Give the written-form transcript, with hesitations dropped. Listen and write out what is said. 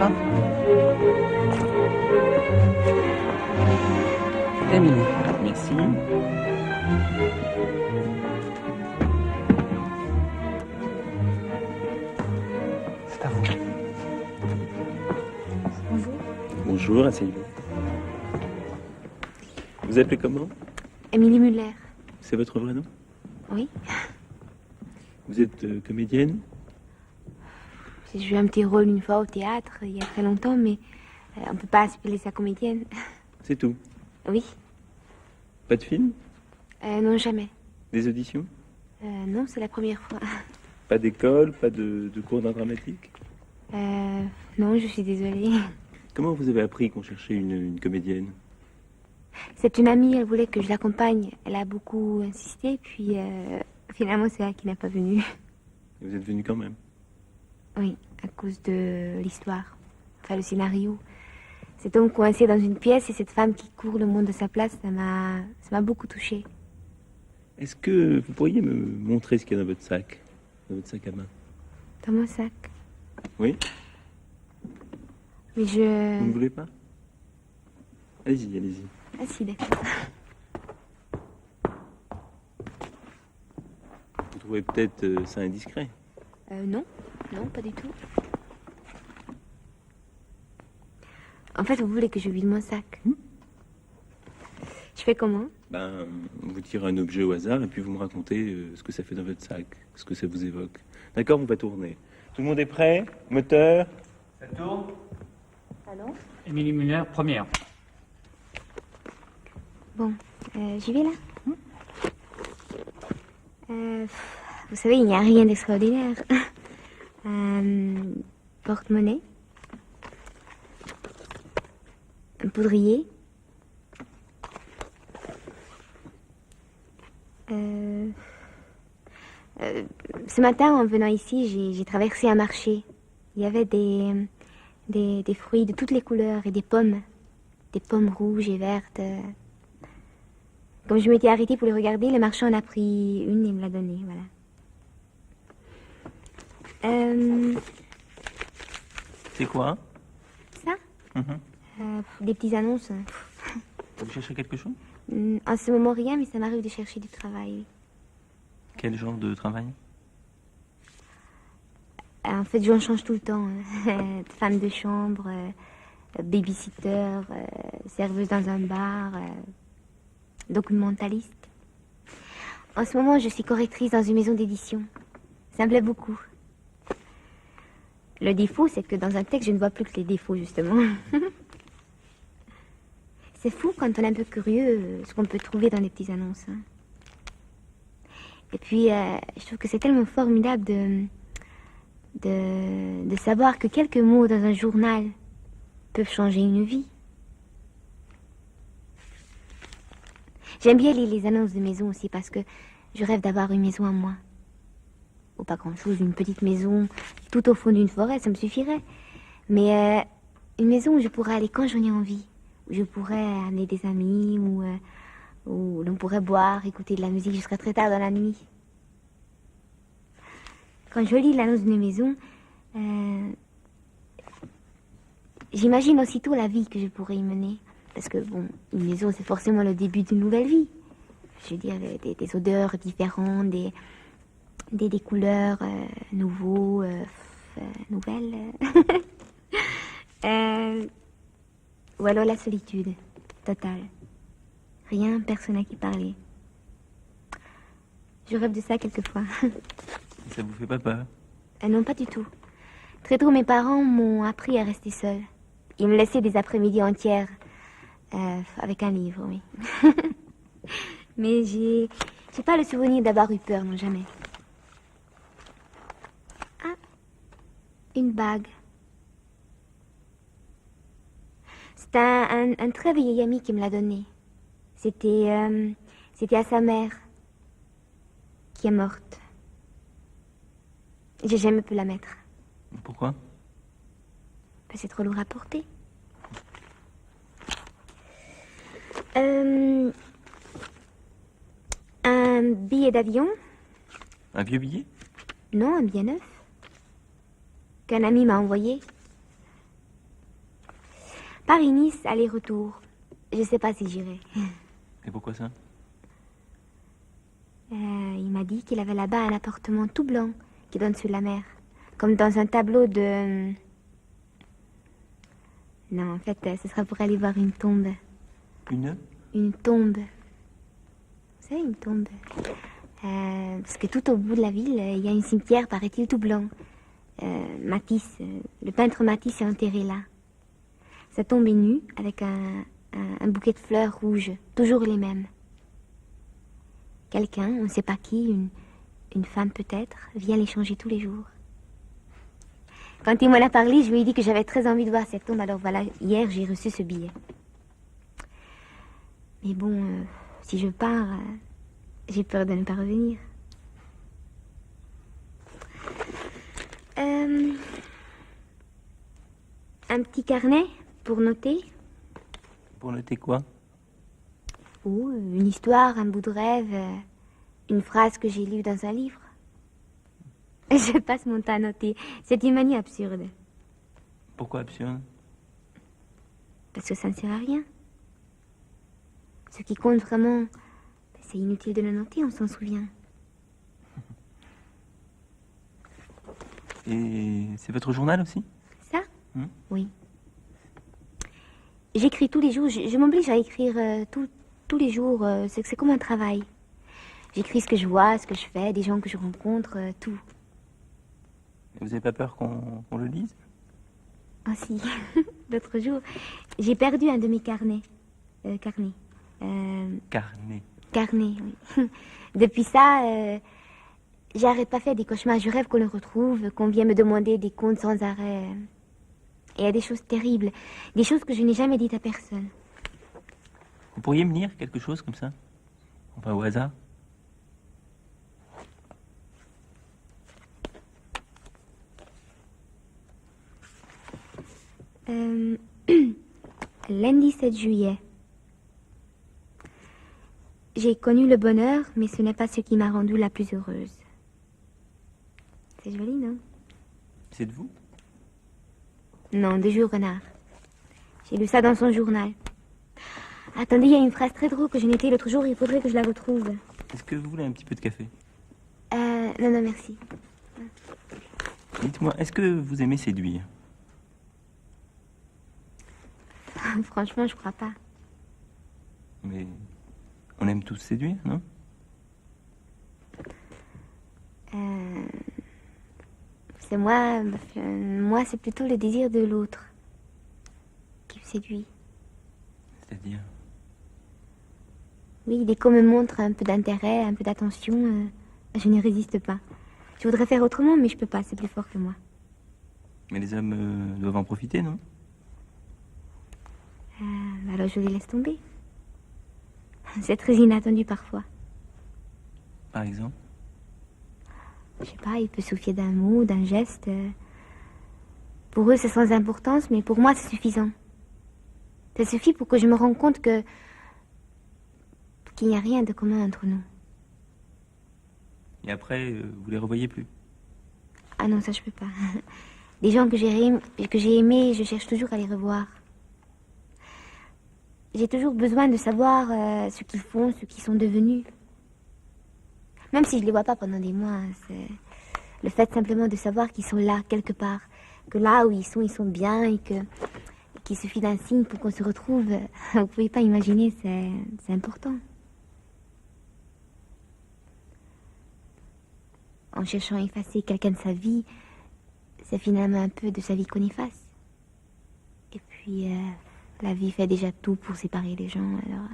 revoir. Émilie. Merci. C'est à vous. Bonjour. Bonjour, asseyez-vous. Vous appelez comment? Émilie Muller. C'est votre vrai nom? Oui. Vous êtes comédienne? J'ai joué un petit rôle une fois au théâtre, il y a très longtemps, mais on ne peut pas appeler ça comédienne. C'est tout? Oui. Pas de film? Non, jamais. Des auditions? Non, c'est la première fois. Pas d'école? Pas de cours d'art dramatique? Non, je suis désolée. Comment vous avez appris qu'on cherchait une comédienne? C'est une amie, elle voulait que je l'accompagne. Elle a beaucoup insisté, puis finalement, c'est elle qui n'a pas venu. Et vous êtes venu quand même? Oui, à cause de l'histoire. Enfin, le scénario. Cet homme coincé dans une pièce et cette femme qui court le monde de sa place, ça m'a beaucoup touchée. Est-ce que vous pourriez me montrer ce qu'il y a dans votre sac à main? Dans mon sac. Oui? Mais Vous ne voulez pas? Allez-y, allez-y. Ah si, d'accord. Vous trouvez peut-être ça indiscret? Non, non, pas du tout. En fait, vous voulez que je vide mon sac? Je fais comment? Ben, vous tirez un objet au hasard et puis vous me racontez ce que ça fait dans votre sac, ce que ça vous évoque. D'accord, on va tourner. Tout le monde est prêt? Moteur? Ça tourne? Allô? Émilie Muller, première. Bon, j'y vais là. Vous savez, il n'y a rien d'extraordinaire. Porte-monnaie. Un poudrier. Ce matin, en venant ici, j'ai traversé un marché. Il y avait des fruits de toutes les couleurs et des pommes. Des pommes rouges et vertes. Comme je m'étais arrêtée pour les regarder, le marchand en a pris une et me l'a donnée, voilà. C'est quoi? Ça? Des petites annonces. Vous cherchez quelque chose? En ce moment, rien, mais ça m'arrive de chercher du travail, oui. Quel genre de travail? En fait, j'en change tout le temps. Femme de chambre, babysitter, serveuse dans un bar, documentaliste. En ce moment, je suis correctrice dans une maison d'édition. Ça me plaît beaucoup. Le défaut, c'est que dans un texte, je ne vois plus que les défauts, justement. C'est fou quand on est un peu curieux ce qu'on peut trouver dans les petites annonces. Hein. Et puis, je trouve que c'est tellement formidable de savoir que quelques mots dans un journal peuvent changer une vie. J'aime bien lire les annonces de maison aussi parce que je rêve d'avoir une maison à moi. Ou pas grand-chose, une petite maison tout au fond d'une forêt, ça me suffirait. Mais une maison où je pourrais aller quand j'en ai envie. Où je pourrais amener des amis, où l'on pourrait boire, écouter de la musique jusqu'à très tard dans la nuit. Quand je lis l'annonce d'une maison, j'imagine aussitôt la vie que je pourrais y mener. Parce que, bon, une maison, c'est forcément le début d'une nouvelle vie. Je veux dire, des odeurs différentes, des couleurs nouvelles. Ou alors la solitude totale. Rien, personne à qui parler. Je rêve de ça quelquefois. Ça vous fait pas peur? Non, pas du tout. Très tôt, mes parents m'ont appris à rester seule. Ils me laissaient des après-midi entières avec un livre, oui. Mais j'ai pas le souvenir d'avoir eu peur, non, jamais. Ah, une bague. C'est un très vieil ami qui me l'a donnée. C'était à sa mère, qui est morte. J'ai jamais pu la mettre. Pourquoi? C'est trop lourd à porter. Un billet d'avion. Un vieux billet? Non, un billet neuf. Qu'un ami m'a envoyé. Paris-Nice, aller-retour. Je sais pas si j'irai. Et pourquoi ça? Il m'a dit qu'il avait là-bas un appartement tout blanc qui donne sur la mer. Comme dans un tableau de... Non, en fait, ce sera pour aller voir une tombe. Une tombe. Vous savez, une tombe. Parce que tout au bout de la ville, il y a un cimetière, paraît-il, tout blanc. Matisse, le peintre Matisse est enterré là. Sa tombe est nue, avec un bouquet de fleurs rouges, toujours les mêmes. Quelqu'un, on ne sait pas qui, une femme peut-être, vient les changer tous les jours. Quand il m'en a parlé, je lui ai dit que j'avais très envie de voir cette tombe, alors voilà, hier j'ai reçu ce billet. Mais bon, si je pars, j'ai peur de ne pas revenir. Un petit carnet pour noter. Pour noter quoi? Ou une histoire, un bout de rêve, une phrase que j'ai lue dans un livre. Je passe mon temps à noter. C'est une manie absurde. Pourquoi absurde? Parce que ça ne sert à rien. Ce qui compte vraiment, c'est inutile de le noter, on s'en souvient. Et c'est votre journal aussi? Ça? Oui. J'écris tous les jours, je m'oblige à écrire tous les jours, c'est comme un travail. J'écris ce que je vois, ce que je fais, des gens que je rencontre, tout. Et vous n'avez pas peur qu'on le lise? Ah si, l'autre jour, j'ai perdu un de mes carnets. Carnet, oui. Depuis ça, j'arrête pas de faire des cauchemars. Je rêve qu'on le retrouve, qu'on vient me demander des comptes sans arrêt. Et il y a des choses terribles, des choses que je n'ai jamais dites à personne. Vous pourriez me lire quelque chose comme ça? Enfin, au hasard? Lundi 7 juillet. J'ai connu le bonheur, mais ce n'est pas ce qui m'a rendue la plus heureuse. C'est joli, non? C'est de vous? Non, de Jules Renard. J'ai lu ça dans son journal. Attendez, il y a une phrase très drôle que je notais l'autre jour, il faudrait que je la retrouve. Est-ce que vous voulez un petit peu de café? Non, merci. Dites-moi, est-ce que vous aimez séduire? Franchement, je crois pas. Mais on aime tous séduire, non? C'est moi, c'est plutôt le désir de l'autre qui me séduit. C'est-à-dire? Oui, dès qu'on me montre un peu d'intérêt, un peu d'attention, je n'y résiste pas. Je voudrais faire autrement, mais je peux pas, c'est plus fort que moi. Mais les hommes doivent en profiter, non? Alors je les laisse tomber. C'est très inattendu parfois. Par exemple? Je sais pas, il peut souffler d'un mot, d'un geste. Pour eux, c'est sans importance, mais pour moi, c'est suffisant. Ça suffit pour que je me rende compte qu'il n'y a rien de commun entre nous. Et après, vous les revoyez plus? Ah non, ça je peux pas. Des gens que j'ai aimés, je cherche toujours à les revoir. J'ai toujours besoin de savoir ce qu'ils font, ce qu'ils sont devenus. Même si je les vois pas pendant des mois, c'est le fait simplement de savoir qu'ils sont là, quelque part. Que là où ils sont bien et qu'il suffit d'un signe pour qu'on se retrouve. Vous pouvez pas imaginer, c'est important. En cherchant à effacer quelqu'un de sa vie, c'est finalement un peu de sa vie qu'on efface. Et puis, la vie fait déjà tout pour séparer les gens, alors...